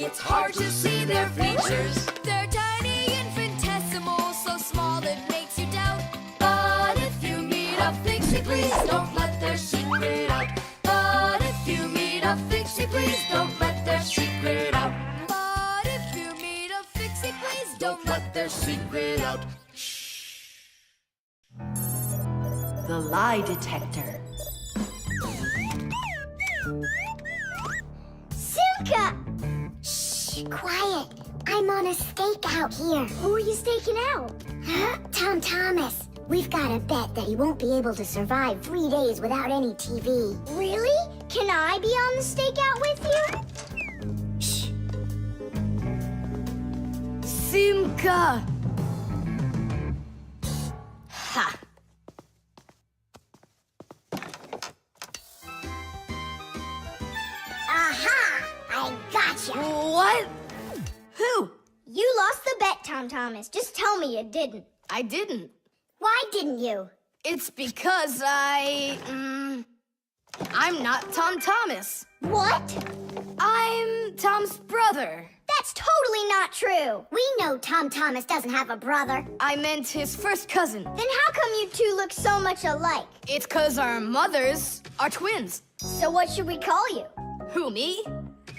it's hard to see their features. They're tiny, infinitesimal, so small it makes you doubt. But if you meet a Fixie, please don't let their secret out. But if you meet a Fixie, please don't let their secret out. But if you meet a Fixie, please Don't let their secret out. The lie detector. Simka! Shh, quiet. I'm on a stakeout here. Who are you staking out? Tom Thomas. We've got a bet that he won't be able to survive 3 days without any TV. Really? Can I be on the stakeout with you? Shh. Simka! Ha! Aha! I gotcha. What? Who? You lost the bet, Tom Thomas. Just tell me you didn't. I didn't. Why didn't you? It's because I'm not Tom Thomas. What? I'm Tom's brother. That's totally not true. We know Tom Thomas doesn't have a brother. I meant his first cousin. Then how come you two look so much alike? It's 'cause our mothers are twins. So what should we call you? Who, me?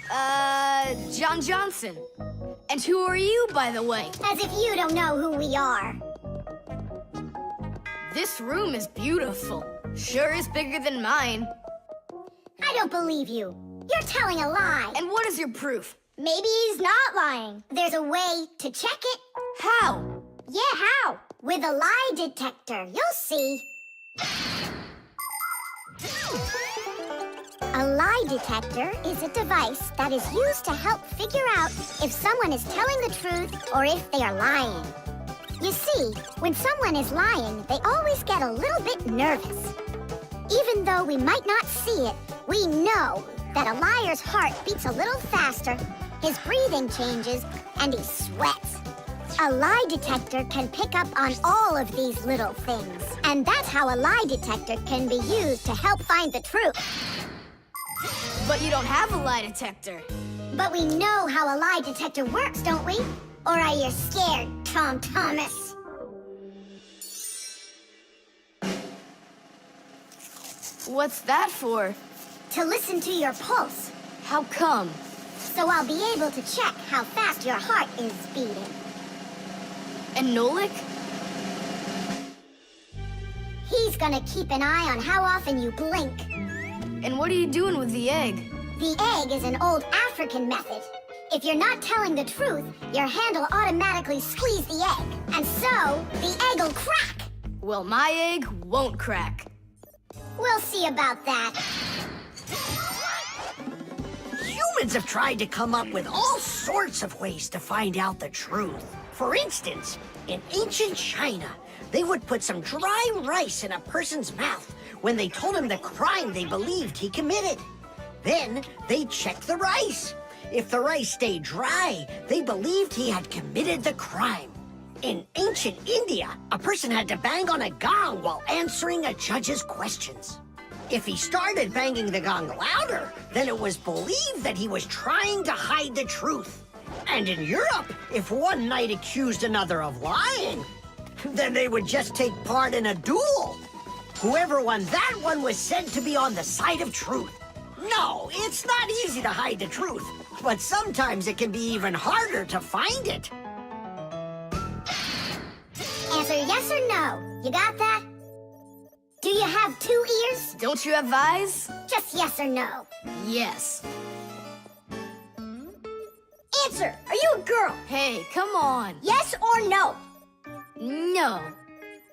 John Johnson. And who are you, by the way? As if you don't know who we are. This room is beautiful. Sure is bigger than mine. I don't believe you. You're telling a lie. And what is your proof? Maybe he's not lying. There's a way to check it. How? Yeah, how? With a lie detector. You'll see. A lie detector is a device that is used to help figure out if someone is telling the truth or if they are lying. You see, when someone is lying, they always get a little bit nervous. Even though we might not see it, we know that a liar's heart beats a little faster, his breathing changes, and he sweats. A lie detector can pick up on all of these little things. And that's how a lie detector can be used to help find the truth. But you don't have a lie detector. But we know how a lie detector works, don't we? Or are you scared, Tom Thomas? What's that for? To listen to your pulse, How come? so I'll be able to check how fast your heart is beating. And Nolik? He's gonna keep an eye on how often you blink. And what are you doing with the egg? The egg is an old African method. If you're not telling the truth, your hand will automatically squeeze the egg. And so, the egg will crack. Well, my egg won't crack. We'll see about that. Humans have tried to come up with all sorts of ways to find out the truth. For instance, in ancient China, they would put some dry rice in a person's mouth when they told him the crime they believed he committed. Then they'd check the rice. If the rice stayed dry, they believed he had committed the crime. In ancient India, a person had to bang on a gong while answering a judge's questions. If he started banging the gong louder, then it was believed that he was trying to hide the truth. And in Europe, if one knight accused another of lying, then they would just take part in a duel. Whoever won that one was said to be on the side of truth. No, it's not easy to hide the truth, but sometimes it can be even harder to find it. Answer yes or no. You got that? Do you have 2 ears? Don't you have eyes? Just yes or no. Yes. Answer. Are you a girl? Hey, come on. Yes or no? No.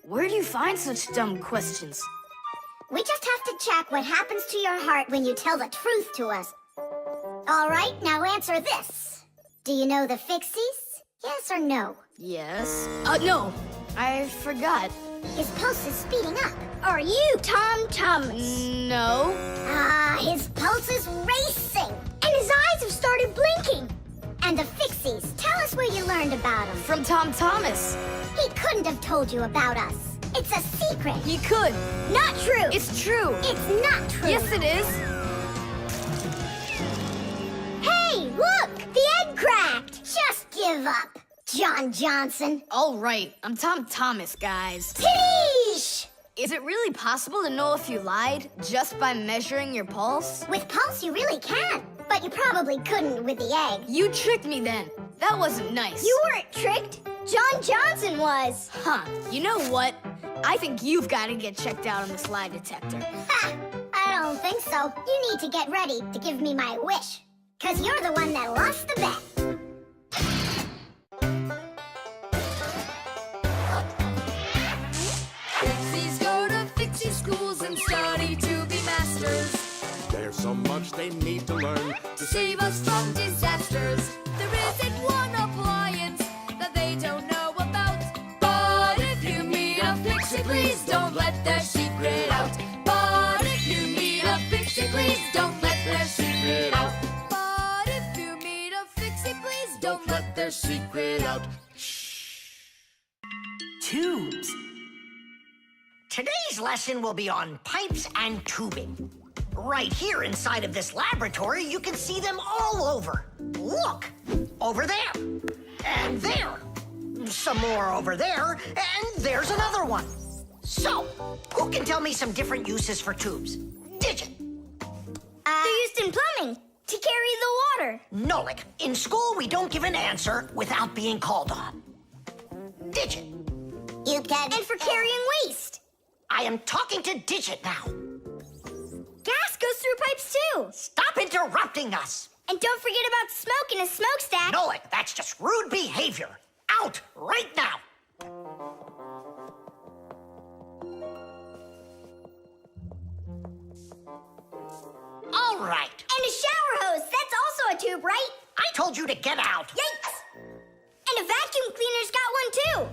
Where do you find such dumb questions? We just have to check what happens to your heart when you tell the truth to us. All right, now answer this. Do you know the Fixies? Yes or no? Yes. No. I forgot. His pulse is speeding up. Are you Tom Thomas? No. His pulse is racing. And his eyes have started blinking. And the Fixies, tell us where you learned about them. From Tom Thomas. He couldn't have told you about us. It's a secret. He could. Not true. It's true. It's not true. Yes, it is. Hey, look! The egg Give up, John Johnson. All right, I'm Tom Thomas, guys. Tish! Is it really possible to know if you lied just by measuring your pulse? With pulse, you really can. But you probably couldn't with the egg. You tricked me then. That wasn't nice. You weren't tricked. John Johnson was. Huh, you know what? I think you've got to get checked out on this lie detector. Ha! I don't think so. You need to get ready to give me my wish. 'Cause you're the one that lost the bet. Fixies go to Fixie schools and study to be masters. There's so much they need to learn To save us from disasters. There isn't one appliance that they don't know about. But if you meet a Fixie, please don't let their secret out. But if you meet a Fixie, please don't let their secret out. But if you meet a Fixie, please don't let their secret out. Tubes. Today's lesson will be on pipes and tubing. Right here inside of this laboratory, you can see them all over. Look, over there, and there. Some more over there, and there's another one. So, who can tell me some different uses for tubes? Digit. They're used in plumbing to carry the water. Nolik, in school we don't give an answer without being called on. Digit. You can. And for carrying waste. I am talking to Digit now. Gas goes through pipes too. Stop interrupting us. And don't forget about smoke in a smokestack. Nolik, that's just rude behavior. Out right now. All right. And a shower hose. That's also a tube, right? I told you to get out. Yikes! And a vacuum cleaner's got one too.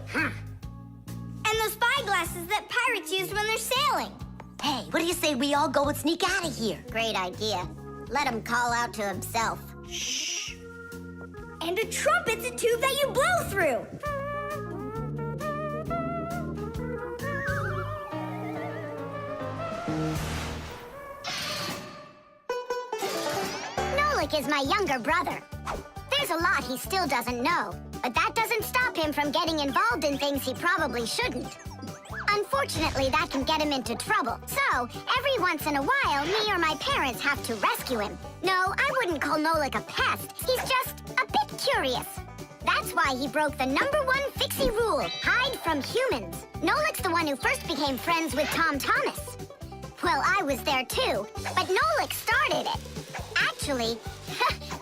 And those spyglasses that pirates use when they're sailing. Hey, what do you say we all go and sneak out of here? Great idea. Let him call out to himself. Shh. And a trumpet's a tube that you blow through. Nolik is my younger brother. There's a lot he still doesn't know, but that doesn't stop him from getting involved in things he probably shouldn't. Unfortunately, that can get him into trouble. So, every once in a while, me or my parents have to rescue him. No, I wouldn't call Nolik a pest. He's just a bit curious. That's why he broke the #1 Fixie rule, hide from humans. Nolik's the one who first became friends with Tom Thomas. Well, I was there too, but Nolik started it. Actually,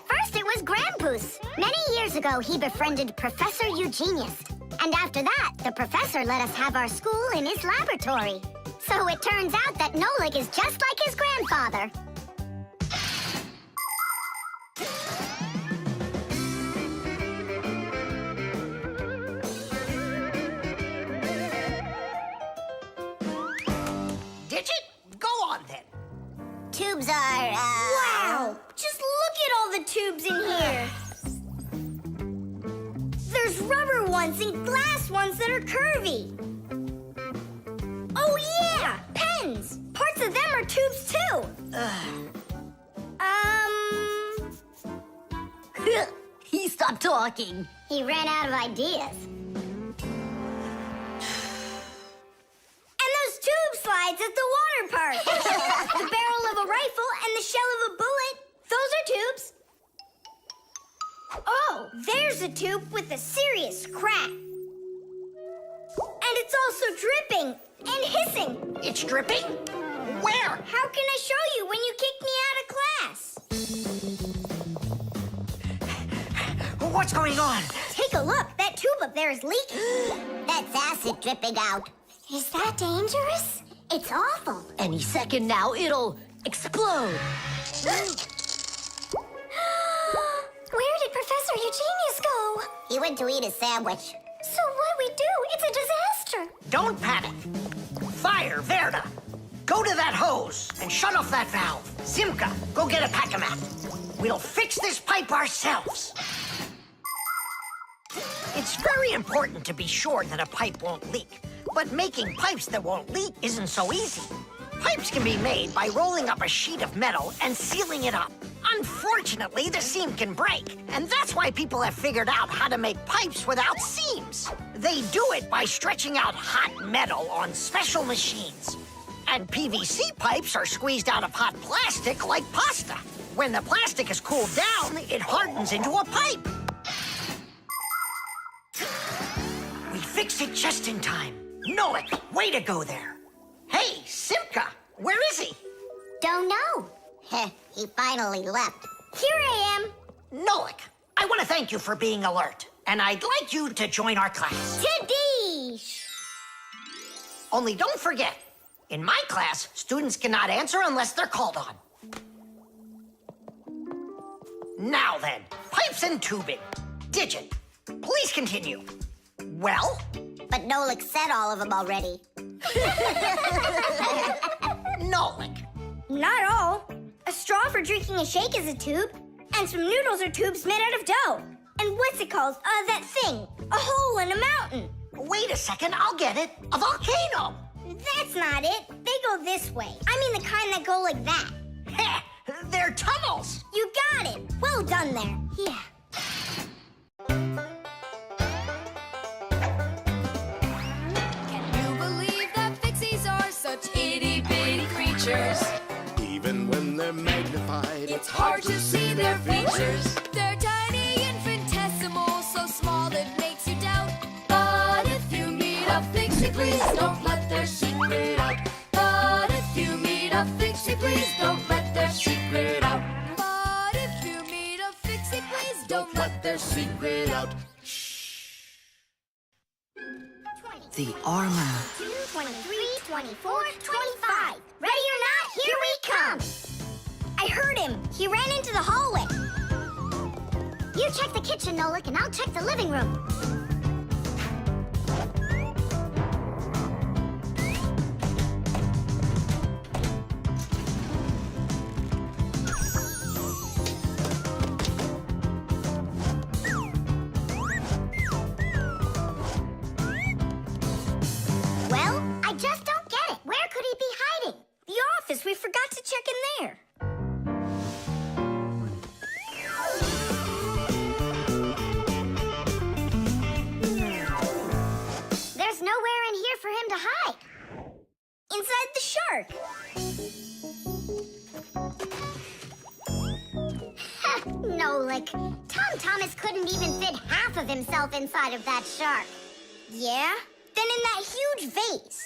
first it was Grampus. Many years ago, he befriended Professor Eugenius. And after that, the professor let us have our school in his laboratory. So it turns out that Nolik is just like his grandfather. Digit, go on then. Tubes are, Wow! Just look at all the tubes in here. There's rubber ones and glass ones that are curvy. Oh, yeah! Pens! Parts of them are tubes, too. He stopped talking. He ran out of ideas. And those tube slides at the water park. The barrel of a rifle and the shell of a bullet. Those are tubes. Oh, there's a tube with a serious crack. And it's also dripping and hissing. It's dripping? Where? How can I show you when you kicked me out of class? What's going on? Take a look. That tube up there is leaking. That's acid dripping out. Is that dangerous? It's awful. Any second now, it'll explode. Where did Professor Eugenius go? He went to eat a sandwich. So what we do? It's a disaster. Don't panic. Fire, Verda. Go to that hose and shut off that valve. Simka, go get a pack-a-mat. We'll fix this pipe ourselves. It's very important to be sure that a pipe won't leak. But making pipes that won't leak isn't so easy. Pipes can be made by rolling up a sheet of metal and sealing it up. Unfortunately, the seam can break, and that's why people have figured out how to make pipes without seams. They do it by stretching out hot metal on special machines. And PVC pipes are squeezed out of hot plastic like pasta. When the plastic is cooled down, it hardens into a pipe. We fixed it just in time. Nolik, way to go there. Hey, Simka, where is he? Don't know. He finally left. Here I am. Nolik, I want to thank you for being alert, and I'd like you to join our class. Tadish! Only don't forget, in my class, students cannot answer unless they're called on. Now then, pipes and tubing. Digit, please continue. Well? But Nolik said all of them already. Nolik. Not all. A straw for drinking a shake is a tube, and some noodles are tubes made out of dough. And what's it called? That thing. A hole in a mountain. Wait a second, I'll get it. A volcano. That's not it. They go this way. I mean the kind that go like that. Heh, they're tunnels. You got it. Well done there. Yeah. Can you believe that Fixies are such itty-bitty creatures? Even when they're magnified, It's hard to see their features. They're tiny, infinitesimal, so small it makes you doubt. But if you meet a Fixie, please don't let their secret out. But if you meet a Fixie, please don't let their secret out. But if you meet a Fixie, please don't let their secret out. The armor. 23, 24, 25. Ready or not, here we come. I heard him. He ran into the hallway. You check the kitchen, Nolik, and I'll check the living room. Well, I just don't get it. Where could he be hiding? The office. We forgot to check in there. There's nowhere in here for him to hide. Inside the shark. Nolik, Tom Thomas couldn't even fit half of himself inside of that shark. Yeah? Then in that huge vase.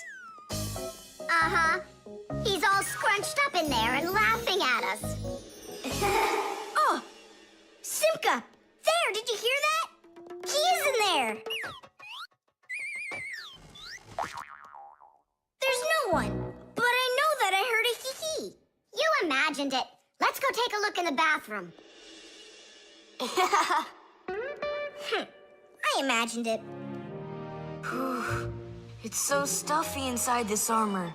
Uh-huh. He's all scrunched up in there and laughing at us. Oh! Simka! There! Did you hear that? He is in there! There's no one. But I know that I heard a hee-hee. You imagined it. Let's go take a look in the bathroom. I imagined it. It's so stuffy inside this armor.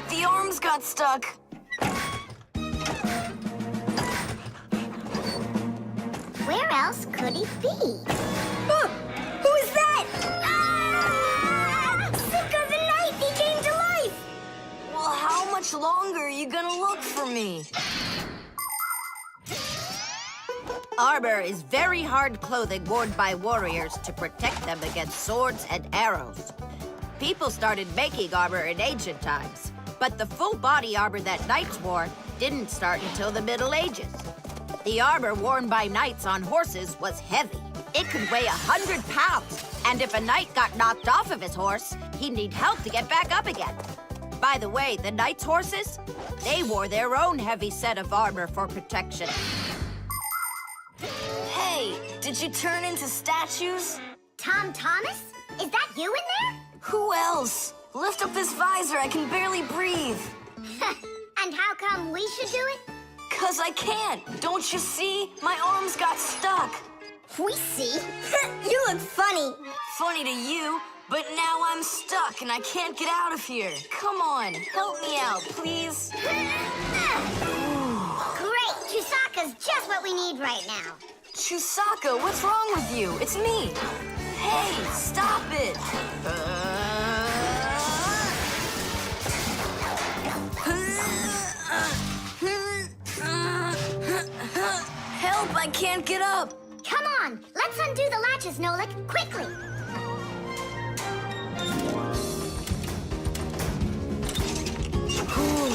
The arms got stuck. Where else could he be? Who is that? Ah! Simka the knife! He came to life! Well, how much longer are you gonna look for me? Armor is very hard clothing worn by warriors to protect them against swords and arrows. People started making armor in ancient times, but the full body armor that knights wore didn't start until the Middle Ages. The armor worn by knights on horses was heavy. It could weigh 100 pounds, and if a knight got knocked off of his horse, he'd need help to get back up again. By the way, the knights' horses, they wore their own heavy set of armor for protection. Hey, did you turn into statues? Tom Thomas? Is that you in there? Who else? Lift up this visor, I can barely breathe. And how come we should do it? 'Cause I can't. Don't you see? My arms got stuck. We see. You look funny. Funny to you, but now I'm stuck and I can't get out of here. Come on, help me out, please. Great! Chewsocka's just what we need right now. Chewsocka, what's wrong with you? It's me. Hey, stop it. Help! I can't get up! Come on, let's undo the latches, Nolik, quickly. Ooh,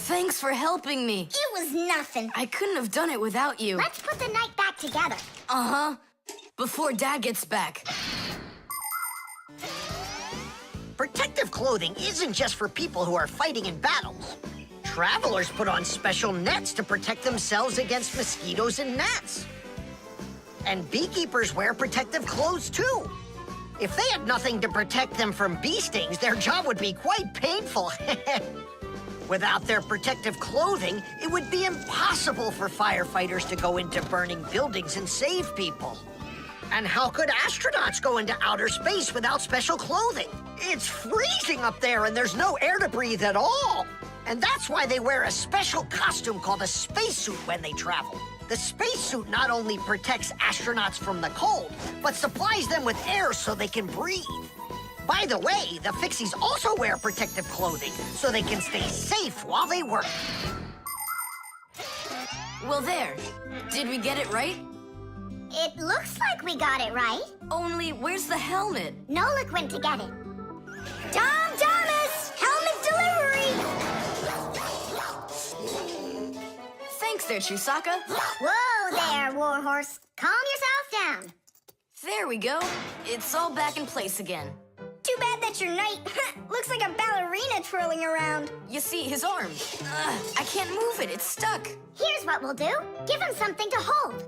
thanks for helping me. It was nothing. I couldn't have done it without you. Let's put the night back together. Uh-huh. Before Dad gets back. Protective clothing isn't just for people who are fighting in battles. Travelers put on special nets to protect themselves against mosquitoes and gnats. And beekeepers wear protective clothes, too. If they had nothing to protect them from bee stings, their job would be quite painful. Without their protective clothing, it would be impossible for firefighters to go into burning buildings and save people. And how could astronauts go into outer space without special clothing? It's freezing up there and there's no air to breathe at all. And that's why they wear a special costume called a spacesuit when they travel. The spacesuit not only protects astronauts from the cold, but supplies them with air so they can breathe. By the way, the Fixies also wear protective clothing so they can stay safe while they work. Well, there. Did we get it right? It looks like we got it right. Only, where's the helmet? Nolik went to get it. Tom Thomas, helmet delivery. Thanks there, Chewsocka. Whoa there, Warhorse. Calm yourself down. There we go. It's all back in place again. Too bad that your knight looks like a ballerina twirling around. You see, his arm. I can't move it. It's stuck. Here's what we'll do. Give him something to hold.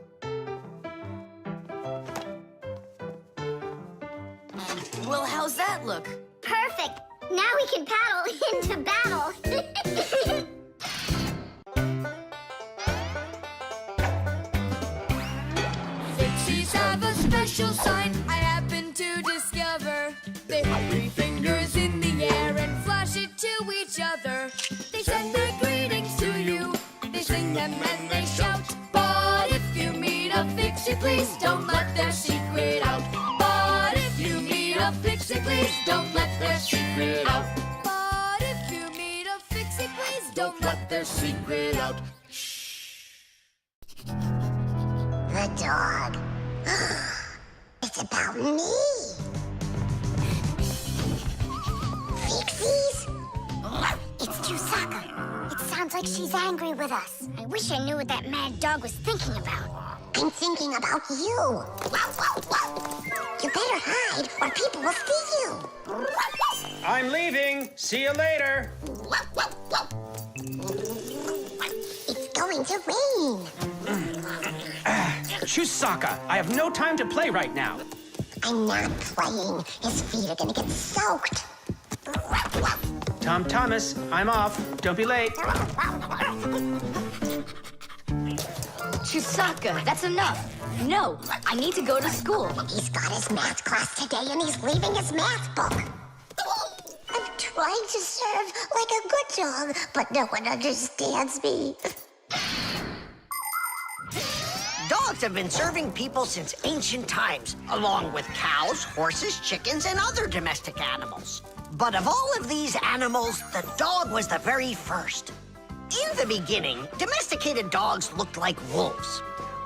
Well, how's that look? Perfect. Now we can paddle into battle. Fixies have a special sign I happen to discover. They hop 3 fingers in the air and flash it to each other. They send their greetings to you. They sing them and they shout. But if you meet a Fixie, please don't let their secret out. But if you meet a Fixie, please don't let their secret out. But if you meet a Fixie, please don't let their secret out. The dog. It's about me. Fixies? It's Chewsocka. It sounds like she's angry with us. I wish I knew what that mad dog was thinking about. I'm thinking about you. You better hide or people will see you. I'm leaving. See you later. It's going to rain. Chewsocka, I have no time to play right now. I'm not playing. His feet are gonna get soaked. Tom Thomas, I'm off. Don't be late. Chewsocka, that's enough. No, I need to go to school. He's got his math class today and he's leaving his math book. I'm trying to serve like a good dog, but no one understands me. Dogs have been serving people since ancient times, along with cows, horses, chickens, and other domestic animals. But of all of these animals, the dog was the very first. In the beginning, domesticated dogs looked like wolves.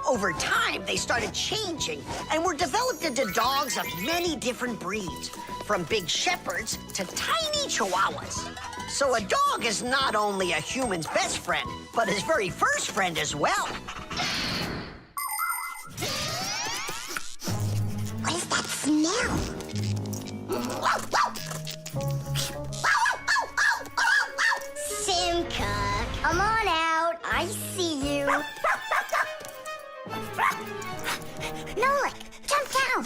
Over time, they started changing and were developed into dogs of many different breeds, from big shepherds to tiny chihuahuas. So a dog is not only a human's best friend, but his very first friend as well. What is that smell? Simka, come on out. I see you. Nolik, jump down.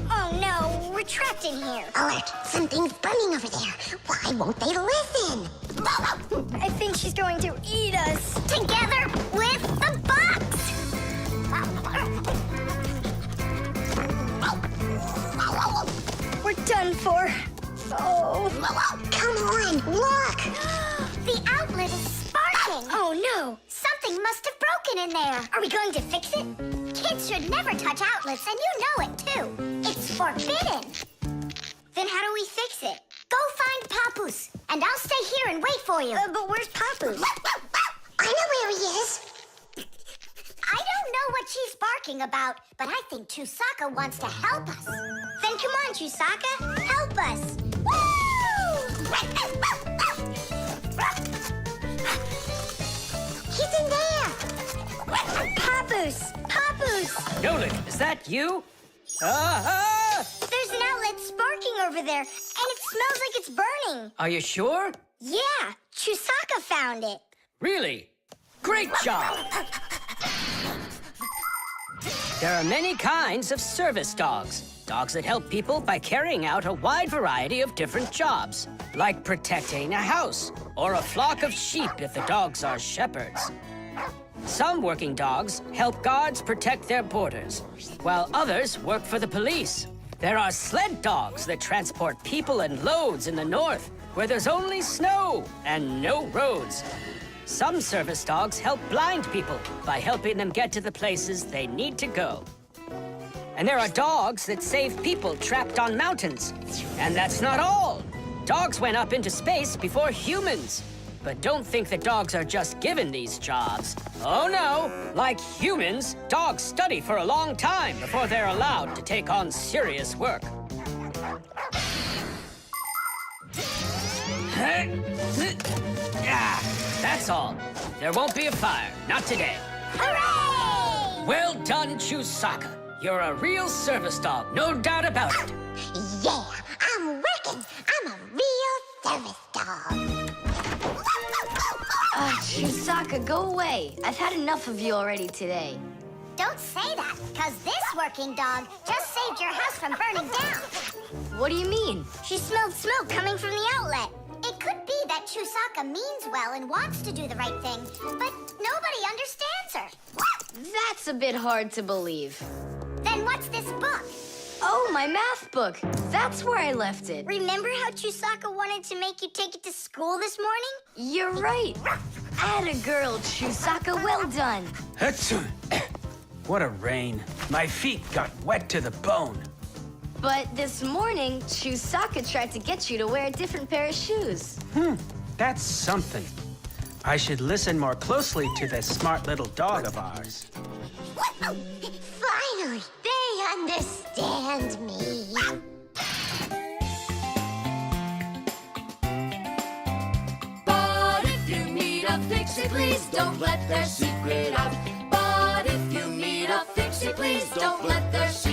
Oh no, we're trapped in here. Alert, something's burning over there. Why won't they listen? I think she's going to eat us. Together with the box. We're done for. Oh. Come on, look. The outlet is sparking. Oh no. Something must have broken in there. Are we going to fix it? Kids should never touch outlets, and you know it, too. It's forbidden. Then how do we fix it? Go find Papoose, and I'll stay here and wait for you. But where's Papoose? I know where he is. I don't know what she's barking about, but I think Chewsocka wants to help us. Then come on, Chewsocka. Help us. He's in there. Papoose! Papoose! Nolik, is that you? There's an outlet sparking over there, and it smells like it's burning. Are you sure? Yeah, Chewsocka found it. Really? Great job! There are many kinds of service dogs. Dogs that help people by carrying out a wide variety of different jobs, like protecting a house or a flock of sheep if the dogs are shepherds. Some working dogs help guards protect their borders, while others work for the police. There are sled dogs that transport people and loads in the north, where there's only snow and no roads. Some service dogs help blind people by helping them get to the places they need to go. And there are dogs that save people trapped on mountains. And that's not all. Dogs went up into space before humans. But don't think that dogs are just given these jobs. Oh no! Like humans, dogs study for a long time before they're allowed to take on serious work. That's all. There won't be a fire. Not today. Hooray! Well done, Chewsocka. You're a real service dog, no doubt about it. Yeah, I'm working. I'm a real service dog. Chewsocka, go away. I've had enough of you already today. Don't say that, because this working dog just saved your house from burning down. What do you mean? She smelled smoke coming from the outlet. It could be that Chewsocka means well and wants to do the right thing, but nobody understands her. That's a bit hard to believe. Then what's this book? Oh, my math book. That's where I left it. Remember how Chewsocka wanted to make you take it to school this morning? You're right. Atta girl, Chewsocka. Well done. Achoo. What a rain. My feet got wet to the bone. But this morning, Chewsocka tried to get you to wear a different pair of shoes. That's something. I should listen more closely to this smart little dog of ours. Finally, they understand me. But if you meet a Fixie, please don't let their secret out. But if you meet a Fixie, please don't let their secret out.